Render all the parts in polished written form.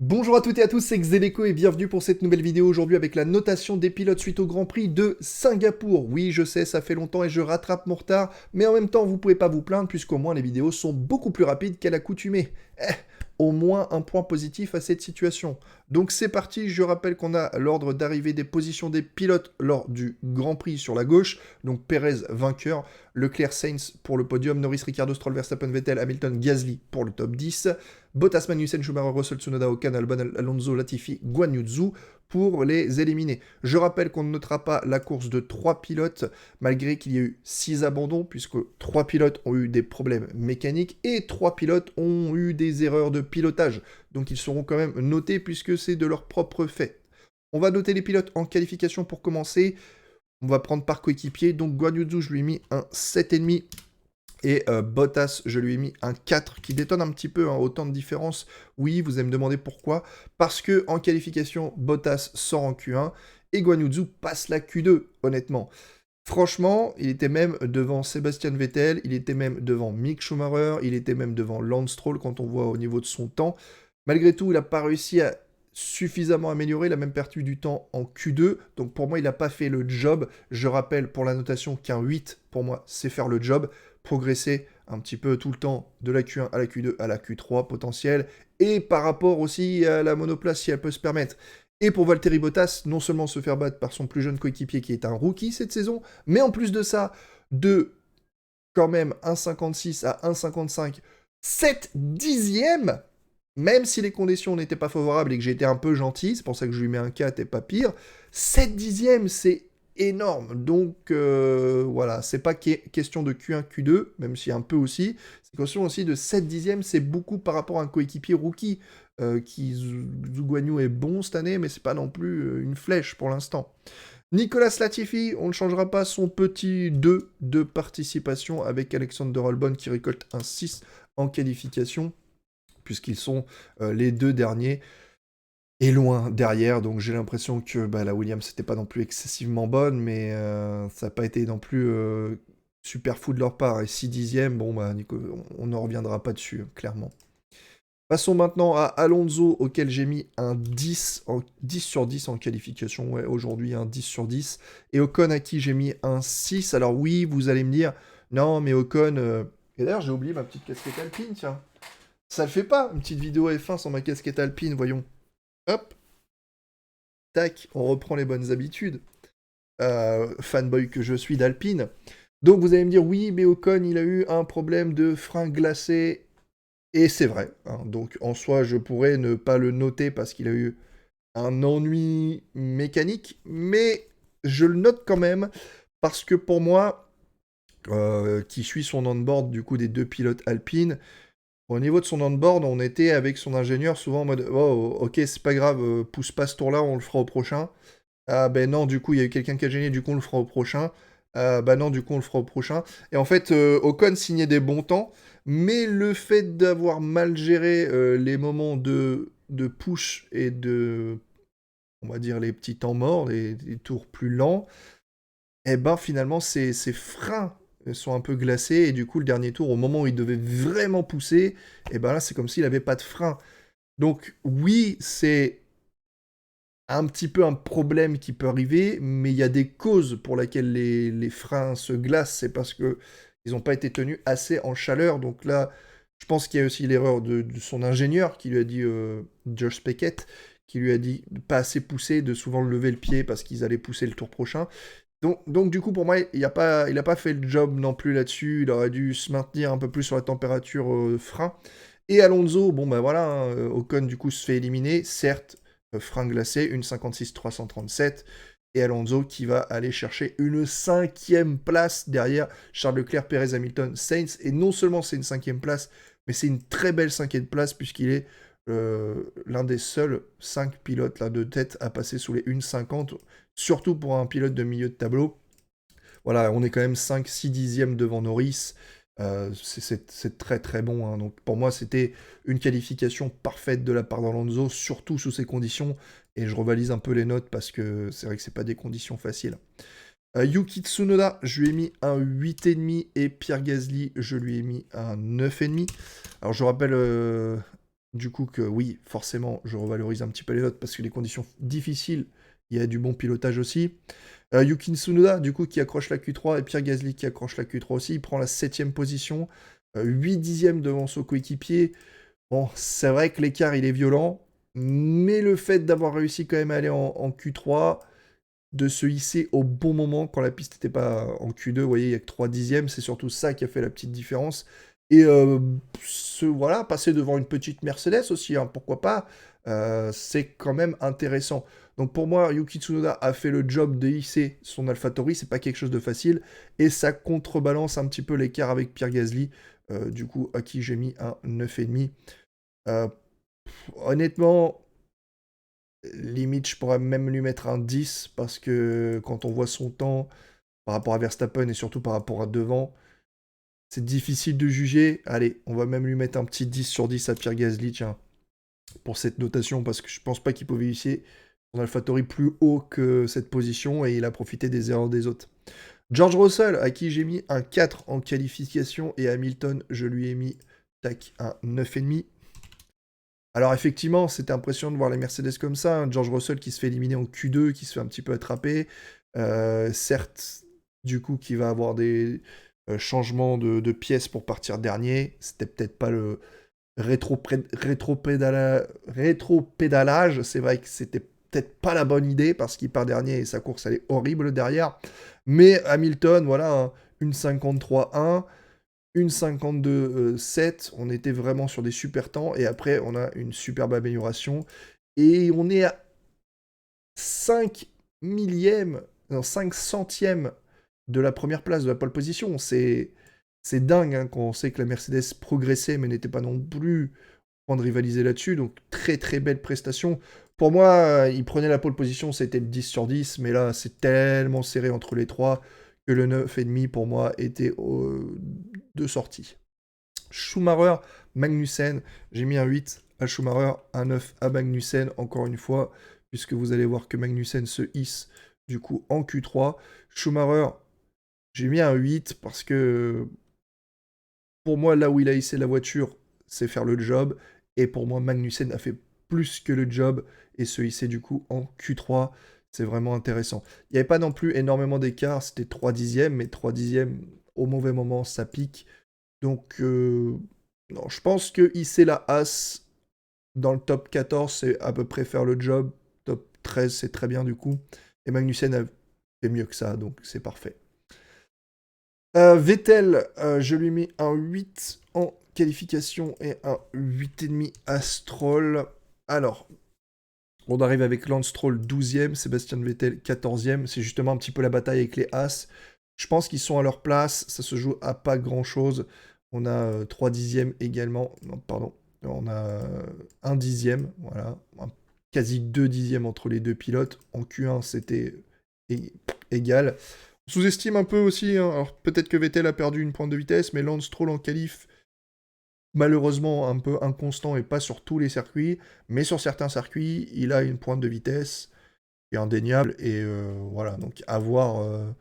Bonjour à toutes et à tous, c'est Xeleco et bienvenue pour cette nouvelle vidéo aujourd'hui avec la notation des pilotes suite au Grand Prix de Singapour. Oui, je sais, ça fait longtemps et je rattrape mon retard, mais en même temps, vous pouvez pas vous plaindre puisqu'au moins les vidéos sont beaucoup plus rapides qu'à l'accoutumée. Au moins un point positif à cette situation. Donc c'est parti, je rappelle qu'on a l'ordre d'arrivée des positions des pilotes lors du Grand Prix sur la gauche. Donc Perez vainqueur, Leclerc Sainz pour le podium, Norris, Ricciardo, Stroll, Verstappen, Vettel, Hamilton, Gasly pour le top 10. Bottas, Magnussen, Schumacher, Russell, Tsunoda, Ocon, Albon, Alonso, Latifi, Guan Yu Zhou pour les éliminer. Je rappelle qu'on ne notera pas la course de 3 pilotes, malgré qu'il y ait eu 6 abandons, puisque 3 pilotes ont eu des problèmes mécaniques et 3 pilotes ont eu des erreurs de pilotage. Donc ils seront quand même notés puisque c'est de leur propre fait. On va noter les pilotes en qualification pour commencer. On va prendre par coéquipier. Donc Guan Yu Zhou, je lui ai mis un 7,5. Et Bottas, je lui ai mis un 4 qui détonne un petit peu, hein, autant de différence. Oui, vous allez me demander pourquoi. Parce que en qualification, Bottas sort en Q1 et Guan Yu Zhou passe la Q2, honnêtement. Franchement, il était même devant Sébastien Vettel, il était même devant Mick Schumacher, il était même devant Lance Stroll quand on voit au niveau de son temps. Malgré tout, il n'a pas réussi à suffisamment améliorer, il a même perdu du temps en Q2, donc pour moi, il n'a pas fait le job. Je rappelle pour la notation qu'un 8, pour moi, c'est faire le job, progresser un petit peu tout le temps de la Q1 à la Q2 à la Q3 potentielle, et par rapport aussi à la monoplace si elle peut se permettre. Et pour Valtteri Bottas, non seulement se faire battre par son plus jeune coéquipier qui est un rookie cette saison, mais en plus de ça, de quand même 1,56 à 1,55, 7 dixièmes, même si les conditions n'étaient pas favorables et que j'étais un peu gentil, c'est pour ça que je lui mets un 4 et pas pire, 7 dixièmes, c'est énorme. Donc voilà, c'est pas question de Q1, Q2, même si un peu aussi, c'est question aussi de 7 dixièmes, c'est beaucoup par rapport à un coéquipier rookie. Zhou Guanyu est bon cette année, mais c'est pas non plus une flèche pour l'instant. Nicolas Latifi, on ne changera pas son petit 2 de participation avec Alexander Albon qui récolte un 6 en qualification, puisqu'ils sont les deux derniers et loin derrière. Donc j'ai l'impression que la Williams n'était pas non plus excessivement bonne, mais ça n'a pas été non plus super fou de leur part. Et 6 dixièmes, bon, on n'en reviendra pas dessus, clairement. Passons maintenant à Alonso, auquel j'ai mis un 10 sur 10 en qualification. Ouais, aujourd'hui, un 10 sur 10. Et Ocon, à qui j'ai mis un 6. Alors oui, vous allez me dire, non, mais Ocon... Et d'ailleurs, j'ai oublié ma petite casquette alpine, tiens. Ça le fait pas, une petite vidéo F1 sans ma casquette alpine, voyons. Hop, tac, on reprend les bonnes habitudes. Fanboy que je suis d'Alpine. Donc vous allez me dire, oui, mais Ocon, il a eu un problème de frein glacé. Et c'est vrai, hein. Donc en soi, je pourrais ne pas le noter parce qu'il a eu un ennui mécanique, mais je le note quand même parce que pour moi, qui suis son onboard du coup des deux pilotes alpines, au niveau de son onboard, on était avec son ingénieur souvent en mode oh, ok, c'est pas grave, pousse pas ce tour-là, on le fera au prochain. Ah ben non, du coup, il y a eu quelqu'un qui a gagné, du coup, on le fera au prochain. Bah non, du coup, on le fera au prochain. Et en fait, Ocon signait des bons temps, mais le fait d'avoir mal géré les moments de push et de, on va dire, les petits temps morts, les tours plus lents, eh ben finalement, ses freins sont un peu glacés, et du coup, le dernier tour, au moment où il devait vraiment pousser, eh ben là, c'est comme s'il n'avait pas de frein. Donc oui, c'est un petit peu un problème qui peut arriver, mais il y a des causes pour lesquelles les freins se glacent. C'est parce que ils n'ont pas été tenus assez en chaleur. Donc là, je pense qu'il y a aussi l'erreur de son ingénieur qui lui a dit, Josh Peckett, qui lui a dit de pas assez pousser, de souvent lever le pied parce qu'ils allaient pousser le tour prochain. Donc du coup, pour moi, il a pas fait le job non plus là-dessus. Il aurait dû se maintenir un peu plus sur la température frein. Et Alonso, bon ben voilà, hein, Ocon du coup se fait éliminer, certes, frein glacé, une 56 337, et Alonso qui va aller chercher une cinquième place derrière Charles Leclerc, Perez, Hamilton, Sainz, et non seulement c'est une cinquième place, mais c'est une très belle cinquième place puisqu'il est l'un des seuls 5 pilotes là, de tête à passer sous les 1,50, surtout pour un pilote de milieu de tableau. Voilà, on est quand même 5-6 dixièmes devant Norris. C'est très très bon, hein. Donc pour moi, c'était une qualification parfaite de la part d'Alonso, surtout sous ces conditions. Et je revalise un peu les notes parce que c'est vrai que c'est pas des conditions faciles. Yuki Tsunoda, je lui ai mis un 8,5 et Pierre Gasly, je lui ai mis un 9,5. Alors je rappelle du coup que oui, forcément, je revalorise un petit peu les notes parce que les conditions difficiles, il y a du bon pilotage aussi. Yuki Tsunoda, du coup, qui accroche la Q3, et Pierre Gasly qui accroche la Q3 aussi, il prend la 7ème position, 8 dixièmes devant son coéquipier. Bon, c'est vrai que l'écart, il est violent, mais le fait d'avoir réussi quand même à aller en Q3, de se hisser au bon moment quand la piste n'était pas en Q2, vous voyez, il n'y a que 3 dixièmes, c'est surtout ça qui a fait la petite différence. Et voilà, passer devant une petite Mercedes aussi, hein, pourquoi pas, c'est quand même intéressant. Donc pour moi, Yuki Tsunoda a fait le job de hisser son AlphaTauri, c'est pas quelque chose de facile, et ça contrebalance un petit peu l'écart avec Pierre Gasly, du coup, à qui j'ai mis un 9,5. Euh, Honnêtement, limite, je pourrais même lui mettre un 10 parce que quand on voit son temps par rapport à Verstappen et surtout par rapport à devant, c'est difficile de juger. Allez, on va même lui mettre un petit 10 sur 10 à Pierre Gasly, tiens, pour cette notation parce que je pense pas qu'il pouvait initier son AlphaTauri plus haut que cette position et il a profité des erreurs des autres. George Russell, à qui j'ai mis un 4 en qualification, et Hamilton, je lui ai mis tac, un 9,5. Alors effectivement, c'était impressionnant de voir les Mercedes comme ça, hein. George Russell qui se fait éliminer en Q2, qui se fait un petit peu attraper. Certes, du coup, qui va avoir des changements de pièces pour partir dernier. C'était peut-être pas le rétro-pédalage. C'est vrai que c'était peut-être pas la bonne idée parce qu'il part dernier et sa course elle est horrible derrière. Mais Hamilton, voilà, hein, une 53-1. Une 52,7, on était vraiment sur des super temps, et après on a une superbe amélioration, et on est à 5 millièmes, non, 5 centièmes de la première place de la pole position. C'est dingue, hein, quand on sait que la Mercedes progressait, mais n'était pas non plus en train de rivaliser là-dessus, donc très très belle prestation. Pour moi, il prenait la pole position, c'était le 10 sur 10, mais là c'est tellement serré entre les trois que le 9,5 pour moi était de sortie. Schumacher, Magnussen, j'ai mis un 8 à Schumacher, un 9 à Magnussen, encore une fois, puisque vous allez voir que Magnussen se hisse du coup en Q3. Schumacher, j'ai mis un 8 parce que pour moi, là où il a hissé la voiture, c'est faire le job, et pour moi, Magnussen a fait plus que le job et se hisser du coup en Q3. C'est vraiment intéressant. Il n'y avait pas non plus énormément d'écart, c'était 3 dixièmes, mais 3 dixièmes au mauvais moment, ça pique. Donc, non, je pense que hisser la As dans le top 14, c'est à peu près faire le job. Top 13, c'est très bien du coup. Et Magnussen a fait mieux que ça, donc c'est parfait. Vettel, je lui ai mis un 8 en qualification et un 8,5 à Stroll. Alors, on arrive avec Lance Stroll 12e, Sébastien Vettel 14e. C'est justement un petit peu la bataille avec les As. Je pense qu'ils sont à leur place, ça se joue à pas grand-chose. On a 3 dixièmes également. Non, pardon. On a 1 dixième, voilà. Quasi 2 dixièmes entre les deux pilotes. En Q1, c'était égal. On sous-estime un peu aussi, hein. Alors peut-être que Vettel a perdu une pointe de vitesse, mais Lance Stroll en qualif, malheureusement un peu inconstant et pas sur tous les circuits, mais sur certains circuits, il a une pointe de vitesse qui est indéniable, et voilà, donc à voir.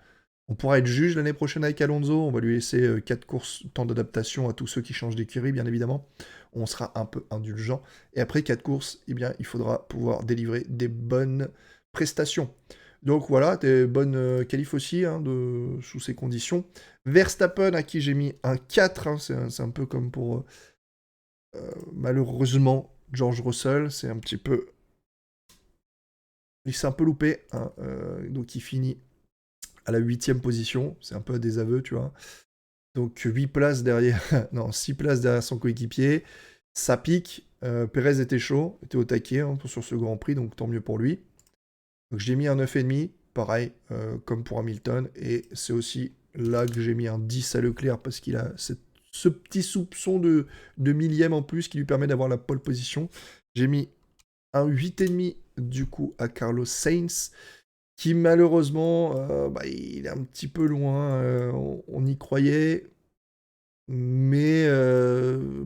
On pourra être juge l'année prochaine avec Alonso, on va lui laisser 4 courses, temps d'adaptation à tous ceux qui changent d'écurie, bien évidemment. On sera un peu indulgent. Et après 4 courses, eh bien, il faudra pouvoir délivrer des bonnes prestations. Donc voilà, des bonnes qualifs aussi, hein, sous ces conditions. Verstappen, à qui j'ai mis un 4, hein, c'est un peu comme pour, malheureusement, George Russell, c'est un petit peu... Il s'est un peu loupé, hein, donc il finit à la 8ème position, c'est un peu un désaveu, tu vois. Donc 8 places derrière, non, 6 places derrière son coéquipier, ça pique. Pérez était chaud, était au taquet, hein, sur ce Grand Prix, donc tant mieux pour lui. Donc j'ai mis un 9,5, pareil, comme pour Hamilton, et c'est aussi là que j'ai mis un 10 à Leclerc, parce qu'il a ce petit soupçon de millième en plus qui lui permet d'avoir la pole position. J'ai mis un 8,5 du coup à Carlos Sainz, qui malheureusement, bah, il est un petit peu loin, on y croyait, mais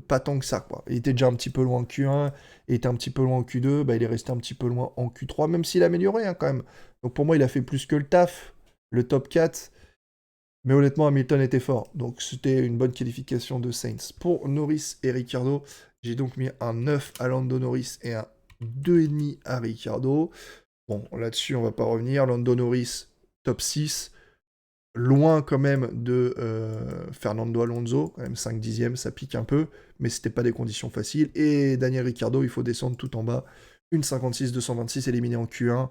pas tant que ça, quoi. Il était déjà un petit peu loin en Q1, il était un petit peu loin en Q2, bah, il est resté un petit peu loin en Q3, même s'il a amélioré, hein, quand même. Donc pour moi, il a fait plus que le taf, le top 4. Mais honnêtement, Hamilton était fort, donc c'était une bonne qualification de Sainz. Pour Norris et Ricciardo, j'ai donc mis un 9 à Lando Norris et un 2,5 à Ricciardo. Bon, là-dessus, on va pas revenir. Lando Norris, top 6. Loin quand même de Fernando Alonso, quand même 5 dixièmes, ça pique un peu, mais c'était pas des conditions faciles. Et Daniel Ricciardo, il faut descendre tout en bas. Une 56, 226 éliminé en Q1.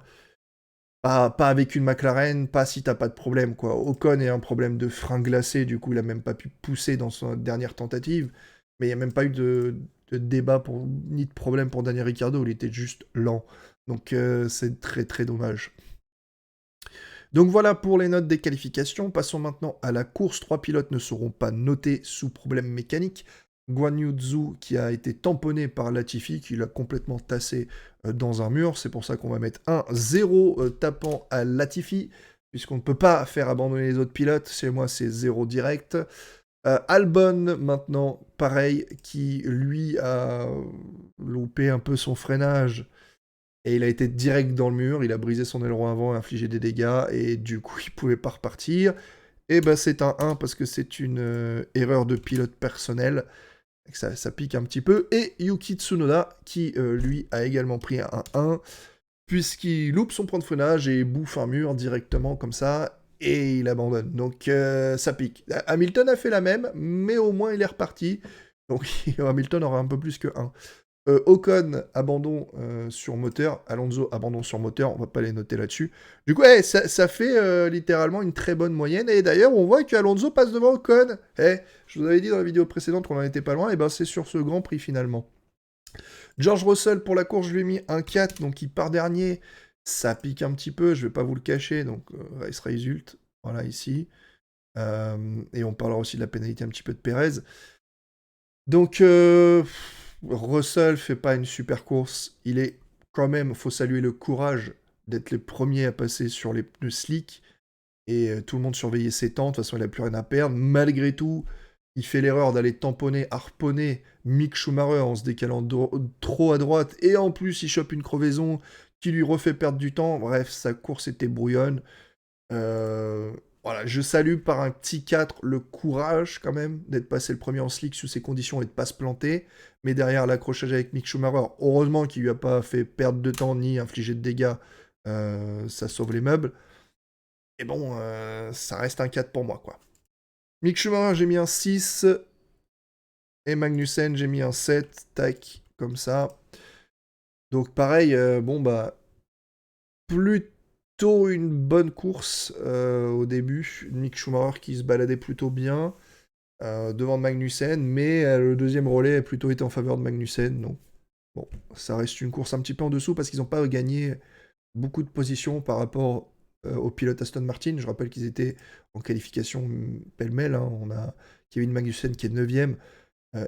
Pas avec une McLaren, pas si t'as pas de problème, quoi. Ocon a un problème de frein glacé, du coup, il a même pas pu pousser dans sa dernière tentative. Mais il n'y a même pas eu de débat ni de problème pour Daniel Ricciardo, il était juste lent. Donc c'est très très dommage. Donc voilà pour les notes des qualifications. Passons maintenant à la course. 3 pilotes ne seront pas notés sous problème mécanique. Guan Yu Zhou qui a été tamponné par Latifi, qui l'a complètement tassé dans un mur. C'est pour ça qu'on va mettre un 0 tapant à Latifi, puisqu'on ne peut pas faire abandonner les autres pilotes. Chez moi, c'est 0 direct. Albon, maintenant, pareil, qui lui a loupé un peu son freinage. Et il a été direct dans le mur, il a brisé son aileron avant, infligé des dégâts, et du coup, il pouvait pas repartir. Et ben c'est un 1 parce que c'est une erreur de pilote personnel. Ça pique un petit peu. Et Yuki Tsunoda, qui lui a également pris un 1, puisqu'il loupe son point de freinage et bouffe un mur directement comme ça, et il abandonne. Donc ça pique. Hamilton a fait la même, mais au moins il est reparti. Donc Hamilton aura un peu plus que 1. Ocon, abandon sur moteur. Alonso, abandon sur moteur. On va pas les noter là-dessus. Du coup, ça fait littéralement une très bonne moyenne. Et d'ailleurs, on voit que Alonso passe devant Ocon. Je vous avais dit dans la vidéo précédente qu'on en était pas loin. Et ben, c'est sur ce Grand Prix finalement. George Russell, pour la course, je lui ai mis un 4. Donc, il part dernier. Ça pique un petit peu. Je vais pas vous le cacher. Donc, race result. Voilà, ici. Et on parlera aussi de la pénalité un petit peu de Perez. Donc, Russell fait pas une super course. Il est quand même, faut saluer le courage d'être les premiers à passer sur les pneus slick. Et tout le monde surveillait ses temps. De toute façon, il n'a plus rien à perdre. Malgré tout, il fait l'erreur d'aller tamponner, harponner Mick Schumacher en se décalant trop à droite. Et en plus, il chope une crevaison qui lui refait perdre du temps. Bref, sa course était brouillonne. Voilà, je salue par un petit 4 le courage quand même d'être passé le premier en slick sous ces conditions et de pas se planter. Mais derrière l'accrochage avec Mick Schumacher, heureusement qu'il lui a pas fait perdre de temps ni infliger de dégâts, ça sauve les meubles. Et bon, ça reste un 4 pour moi, quoi. Mick Schumacher, j'ai mis un 6. Et Magnussen, j'ai mis un 7. Tac, comme ça. Donc pareil, bon bah, plutôt une bonne course au début. Mick Schumacher qui se baladait plutôt bien devant Magnussen, mais le deuxième relais a plutôt été en faveur de Magnussen. Donc bon, ça reste une course un petit peu en dessous parce qu'ils n'ont pas gagné beaucoup de positions par rapport au pilote Aston Martin. Je rappelle qu'ils étaient en qualification pêle-mêle. Hein. On a Kevin Magnussen qui est 9ème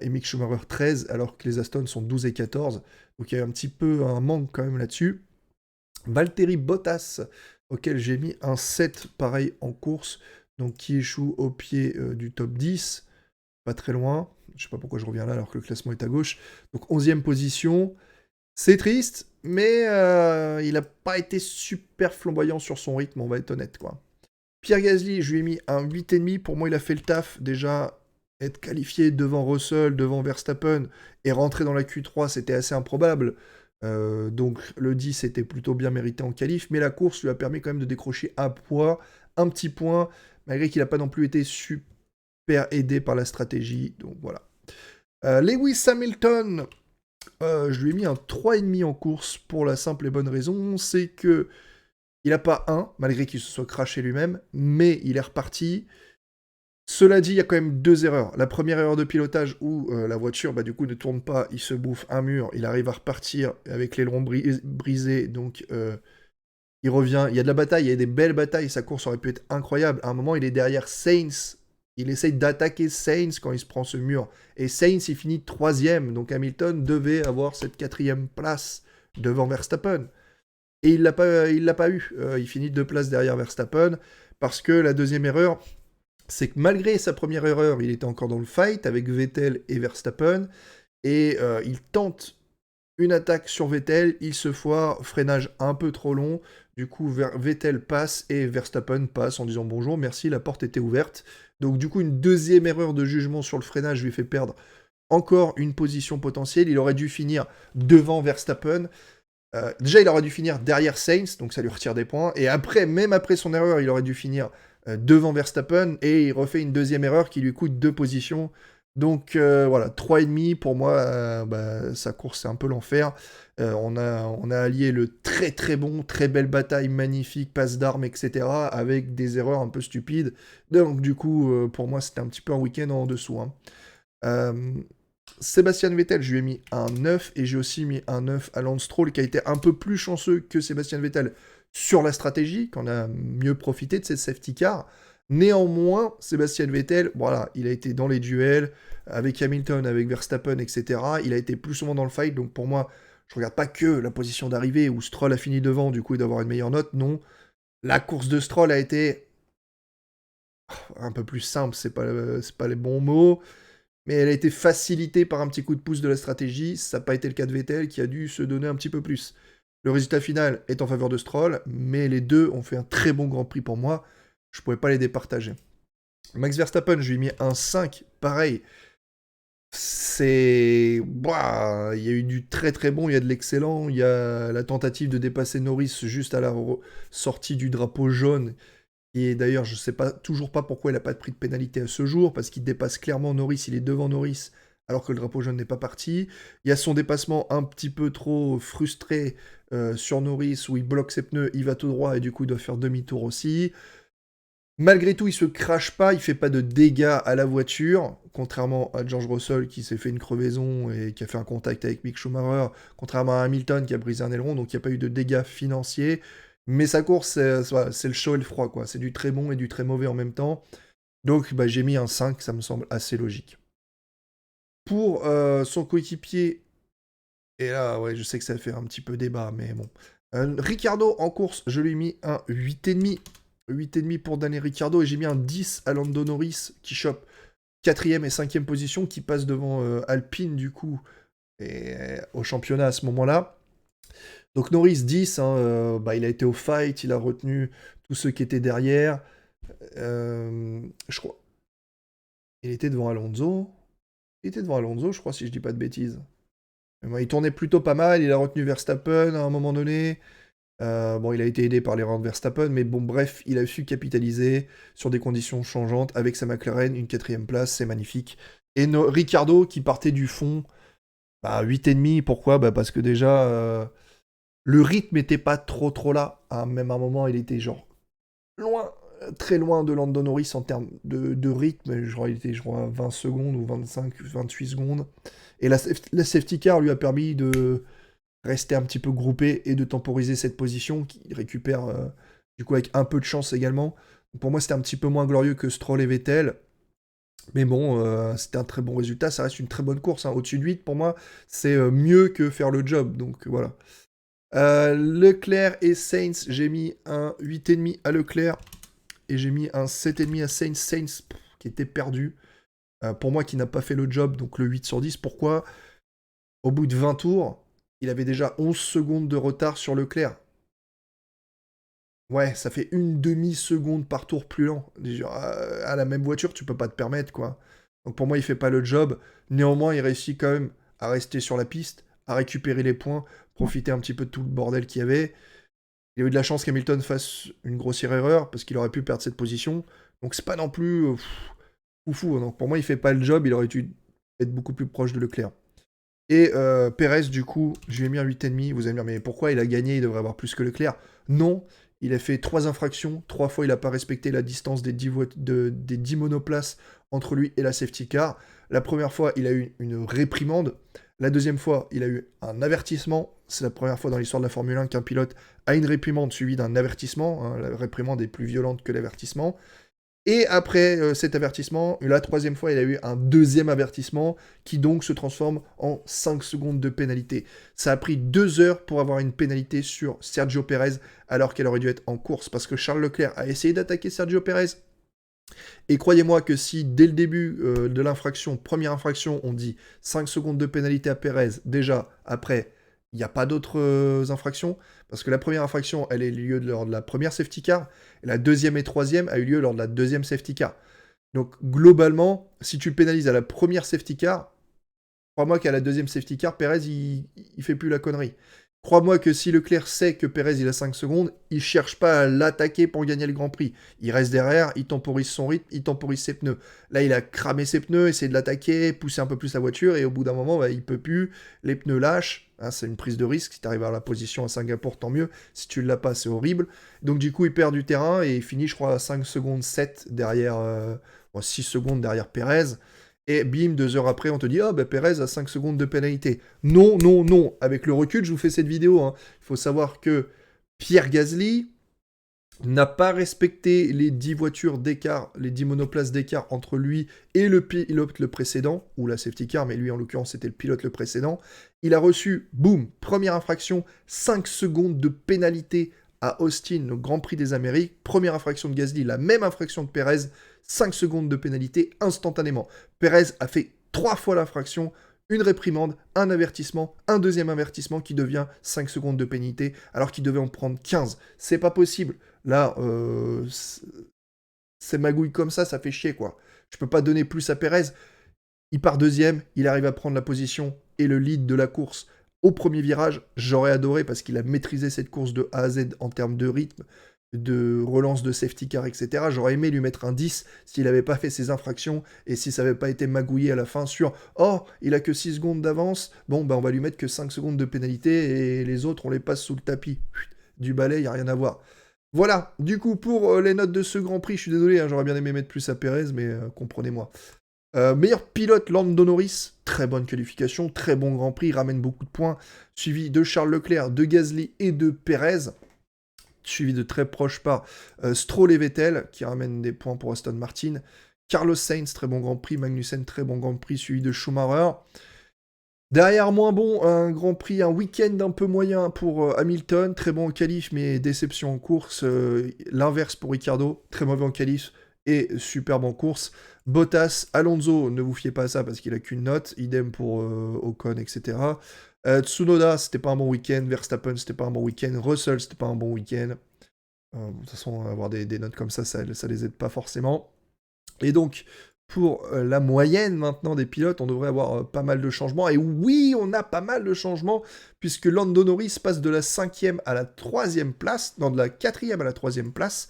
et Mick Schumacher 13, alors que les Aston sont 12 et 14. Donc il y a un petit peu un manque quand même là-dessus. Valtteri Bottas, auquel j'ai mis un 7 pareil en course, donc qui échoue au pied du top 10, pas très loin. Je sais pas pourquoi je reviens là alors que le classement est à gauche. Donc 11e position, c'est triste, mais il n'a pas été super flamboyant sur son rythme, on va être honnête, quoi. Pierre Gasly, je lui ai mis un 8,5. Pour moi, il a fait le taf. Déjà, être qualifié devant Russell, devant Verstappen, et rentrer dans la Q3, c'était assez improbable. Donc le 10 était plutôt bien mérité en qualif, mais la course lui a permis quand même de décrocher un petit point, malgré qu'il n'a pas non plus été super aidé par la stratégie. Donc voilà. Lewis Hamilton, je lui ai mis un 3,5 en course pour la simple et bonne raison, c'est que il n'a pas 1, malgré qu'il se soit craché lui-même, mais il est reparti. Cela dit, il y a quand même 2 erreurs. La première erreur de pilotage où la voiture du coup ne tourne pas, il se bouffe un mur, il arrive à repartir avec l'aileron brisé, donc il revient. Il y a de la bataille, il y a des belles batailles, sa course aurait pu être incroyable. À un moment, il est derrière Sainz, il essaye d'attaquer Sainz quand il se prend ce mur. Et Sainz, il finit 3ème, donc Hamilton devait avoir cette 4ème place devant Verstappen. Et il l'a pas eu. Il finit 2 places derrière Verstappen, parce que la deuxième erreur, c'est que malgré sa première erreur, il était encore dans le fight avec Vettel et Verstappen, et il tente une attaque sur Vettel, il se foire, freinage un peu trop long, Du coup, Vettel passe et Verstappen passe en disant bonjour, merci, la porte était ouverte. Donc du coup, une deuxième erreur de jugement sur le freinage lui fait perdre encore une position potentielle. Il aurait dû finir devant Verstappen. Déjà, il aurait dû finir derrière Sainz, donc ça lui retire des points. Et après, même après son erreur, il aurait dû finir devant Verstappen. Et il refait une deuxième erreur qui lui coûte 2 positions. Donc voilà, 3,5 pour moi, sa course c'est un peu l'enfer. On a allié le très très bon, très belle bataille, magnifique, passe d'armes, etc. avec des erreurs un peu stupides. Donc du coup, pour moi c'était un petit peu un week-end en dessous, hein. Euh, Sébastien Vettel, je lui ai mis un 9 et j'ai aussi mis un 9 à Lance Stroll qui a été un peu plus chanceux que Sébastien Vettel sur la stratégie, qu'on a mieux profité de cette safety car. Néanmoins, Sébastien Vettel, voilà, il a été dans les duels avec Hamilton, avec Verstappen, etc. Il a été plus souvent dans le fight, donc pour moi, je regarde pas que la position d'arrivée où Stroll a fini devant, du coup il doit avoir une meilleure note. Non, la course de Stroll a été un peu plus simple, c'est pas les bons mots, mais elle a été facilitée par un petit coup de pouce de la stratégie. Ça n'a pas été le cas de Vettel qui a dû se donner un petit peu plus. Le résultat final est en faveur de Stroll, mais les deux ont fait un très bon Grand Prix pour moi. Je ne pouvais pas les départager. Max Verstappen, je lui ai mis un 5, pareil. Il y a eu du très très bon, il y a de l'excellent, il y a la tentative de dépasser Norris juste à la sortie du drapeau jaune. Et d'ailleurs, je ne sais pas, toujours pas pourquoi il n'a pas pris de pénalité à ce jour, parce qu'il dépasse clairement Norris, il est devant Norris, alors que le drapeau jaune n'est pas parti. Il y a son dépassement un petit peu trop frustré sur Norris, où il bloque ses pneus, il va tout droit, et du coup il doit faire demi-tour aussi. Malgré tout, il se crache pas, il fait pas de dégâts à la voiture, contrairement à George Russell qui s'est fait une crevaison et qui a fait un contact avec Mick Schumacher, contrairement à Hamilton qui a brisé un aileron, donc il n'y a pas eu de dégâts financiers. Mais sa course, c'est le chaud et le froid, quoi. C'est du très bon et du très mauvais en même temps. Donc j'ai mis un 5, ça me semble assez logique. Pour son coéquipier, et là, ouais, je sais que ça fait un petit peu débat, mais bon. Ricciardo en course, je lui ai mis un 8,5. 8,5 pour Daniel Ricciardo, et j'ai mis un 10 à Lando Norris, qui chope 4e et 5e position, qui passe devant Alpine, du coup, et, au championnat à ce moment-là. Donc Norris 10, hein, il a été au fight, il a retenu tous ceux qui étaient derrière. Je crois. Il était devant Alonso. Il était devant Alonso, je crois, si je dis pas de bêtises. Il tournait plutôt pas mal, il a retenu Verstappen à un moment donné. Il a été aidé par l'erreur de Verstappen, mais bon, bref, il a su capitaliser sur des conditions changeantes avec sa McLaren, une 4e place, c'est magnifique. Et Ricciardo qui partait du fond, 8,5, pourquoi parce que déjà, le rythme était pas trop là. Même à un moment, il était genre loin, très loin de Lando Norris en termes de rythme. Il était, je crois, 20 secondes ou 25, 28 secondes. Et la safety car lui a permis de rester un petit peu groupé et de temporiser cette position qu'il récupère du coup avec un peu de chance également. Donc pour moi, c'était un petit peu moins glorieux que Stroll et Vettel. Mais bon, c'était un très bon résultat. Ça reste une très bonne course, hein. Au-dessus de 8, pour moi, c'est mieux que faire le job. Donc voilà. Leclerc et Sainz, j'ai mis un 8,5 à Leclerc et j'ai mis un 7,5 à Sainz. Sainz qui était perdu. Pour moi, qui n'a pas fait le job, donc le 8 sur 10. Pourquoi? Au bout de 20 tours, il avait déjà 11 secondes de retard sur Leclerc. Ouais, ça fait une demi-seconde par tour plus lent. À la même voiture, tu peux pas te permettre, quoi. Donc pour moi, il fait pas le job. Néanmoins, il réussit quand même à rester sur la piste, à récupérer les points, profiter un petit peu de tout le bordel qu'il y avait. Il a eu de la chance qu'Hamilton fasse une grossière erreur, parce qu'il aurait pu perdre cette position. Donc c'est pas non plus foufou. Donc pour moi, il fait pas le job, il aurait dû être beaucoup plus proche de Leclerc. Et Perez, du coup, je lui ai mis un 8,5. Vous allez me dire, mais pourquoi il a gagné? Il devrait avoir plus que Leclerc. Non, il a fait 3 infractions. 3 fois, il n'a pas respecté la distance des 10 monoplaces entre lui et la safety car. La première fois, il a eu une réprimande. La deuxième fois, il a eu un avertissement. C'est la première fois dans l'histoire de la Formule 1 qu'un pilote a une réprimande suivie d'un avertissement, hein. La réprimande est plus violente que l'avertissement. Et après cet avertissement, la troisième fois, il a eu un deuxième avertissement qui donc se transforme en 5 secondes de pénalité. Ça a pris 2 heures pour avoir une pénalité sur Sergio Pérez alors qu'elle aurait dû être en course parce que Charles Leclerc a essayé d'attaquer Sergio Pérez. Et croyez-moi que si dès le début de l'infraction, première infraction, on dit 5 secondes de pénalité à Pérez, déjà après, il n'y a pas d'autres infractions, parce que la première infraction, elle a eu lieu lors de la première safety car, et la deuxième et troisième a eu lieu lors de la deuxième safety car. Donc globalement, si tu le pénalises à la première safety car, crois-moi qu'à la deuxième safety car, Perez, il fait plus la connerie. Crois-moi que si Leclerc sait que Perez, il a 5 secondes, il cherche pas à l'attaquer pour gagner le Grand Prix. Il reste derrière, il temporise son rythme, il temporise ses pneus. Là, il a cramé ses pneus, essayé de l'attaquer, pousser un peu plus la voiture, et au bout d'un moment, bah, il peut plus, les pneus lâchent. Hein, c'est une prise de risque. Si tu arrives à la position à Singapour, tant mieux. Si tu ne l'as pas, c'est horrible. Donc du coup, il perd du terrain, et il finit, je crois, à 5 secondes 7 derrière... 6 secondes derrière Perez. Et bim, 2 heures après, on te dit « Ah, bah Perez a 5 secondes de pénalité. » Non, non, non. Avec le recul, je vous fais cette vidéo. Hein. Il faut savoir que Pierre Gasly n'a pas respecté les 10 voitures d'écart, les 10 monoplaces d'écart entre lui et le pilote le précédent, ou la safety car, mais lui en l'occurrence c'était le pilote le précédent. Il a reçu, boum, première infraction, 5 secondes de pénalité à Austin, le Grand Prix des Amériques. Première infraction de Gasly, la même infraction de Perez, 5 secondes de pénalité instantanément. Perez a fait 3 fois l'infraction, une réprimande, un avertissement, un deuxième avertissement qui devient 5 secondes de pénalité, alors qu'il devait en prendre 15. C'est pas possible. Là, c'est magouille comme ça fait chier, quoi. Je peux pas donner plus à Perez. Il part deuxième, il arrive à prendre la position et le lead de la course au premier virage. J'aurais adoré parce qu'il a maîtrisé cette course de A à Z en termes de rythme, de relance de safety car, etc. J'aurais aimé lui mettre un 10 s'il n'avait pas fait ses infractions et si ça n'avait pas été magouillé à la fin sur « Oh, il a que 6 secondes d'avance, bon, ben on va lui mettre que 5 secondes de pénalité et les autres, on les passe sous le tapis. » Du balai, il n'y a rien à voir. Voilà, du coup, pour les notes de ce Grand Prix, je suis désolé, hein, j'aurais bien aimé mettre plus à Perez, mais comprenez-moi. Meilleur pilote, Lando Norris, très bonne qualification, très bon Grand Prix, ramène beaucoup de points, suivi de Charles Leclerc, de Gasly et de Perez, suivi de très proche par Stroll et Vettel, qui ramènent des points pour Aston Martin, Carlos Sainz, très bon Grand Prix, Magnussen, très bon Grand Prix, suivi de Schumacher. Derrière, moins bon, un Grand Prix, un week-end un peu moyen pour Hamilton, très bon en qualif, mais déception en course. L'inverse pour Ricciardo, très mauvais en qualif et superbe en course. Bottas, Alonso, ne vous fiez pas à ça parce qu'il a qu'une note, idem pour Ocon, etc. Tsunoda, c'était pas un bon week-end. Verstappen, c'était pas un bon week-end. Russell, c'était pas un bon week-end. De toute façon, avoir des notes comme ça les aide pas forcément. Et donc, pour la moyenne maintenant des pilotes, on devrait avoir pas mal de changements. Et oui, on a pas mal de changements, puisque Lando Norris passe de la 5e à la 3e place, non, de la 4e à la 3e place.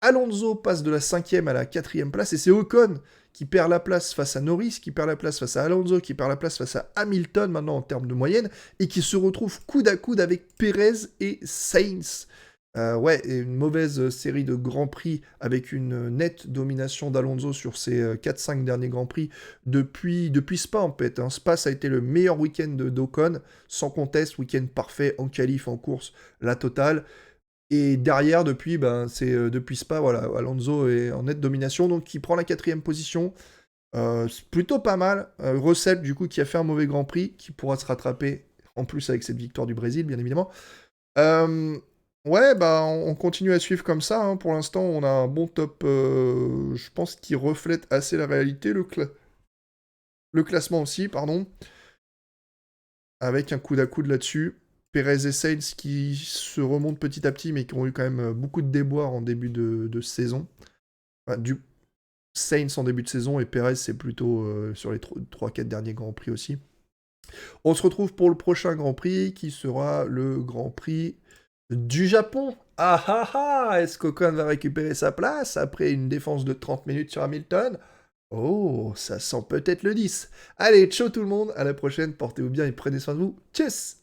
Alonso passe de la 5e à la 4e place, et c'est Ocon qui perd la place face à Norris, qui perd la place face à Alonso, qui perd la place face à Hamilton maintenant en termes de moyenne, et qui se retrouve coude à coude avec Perez et Sainz. Ouais, et une mauvaise série de Grands Prix avec une nette domination d'Alonso sur ses 4-5 derniers Grands Prix depuis Spa en fait. Hein. Spa, ça a été le meilleur week-end d'Ocon, sans conteste, week-end parfait en qualif, en course, la totale. Et derrière, depuis Spa, voilà, Alonso est en nette domination, donc il prend la 4e position. C'est plutôt pas mal. Russell, du coup, qui a fait un mauvais Grand Prix, qui pourra se rattraper, en plus avec cette victoire du Brésil, bien évidemment. Ouais, bah, on continue à suivre comme ça. Hein. Pour l'instant, on a un bon top, je pense, qui reflète assez la réalité. Le classement aussi, pardon. Avec un coude à coude là-dessus. Perez et Sainz qui se remontent petit à petit, mais qui ont eu quand même beaucoup de déboires en début de saison. Enfin, du Sainz en début de saison, et Perez, c'est plutôt sur les 3-4 derniers Grands Prix aussi. On se retrouve pour le prochain Grand Prix, qui sera le Grand Prix du Japon. Ah ah ah! Est-ce qu'Ocon va récupérer sa place après une défense de 30 minutes sur Hamilton? Oh, ça sent peut-être le 10. Allez, ciao tout le monde, à la prochaine, portez-vous bien et prenez soin de vous. Tchuss!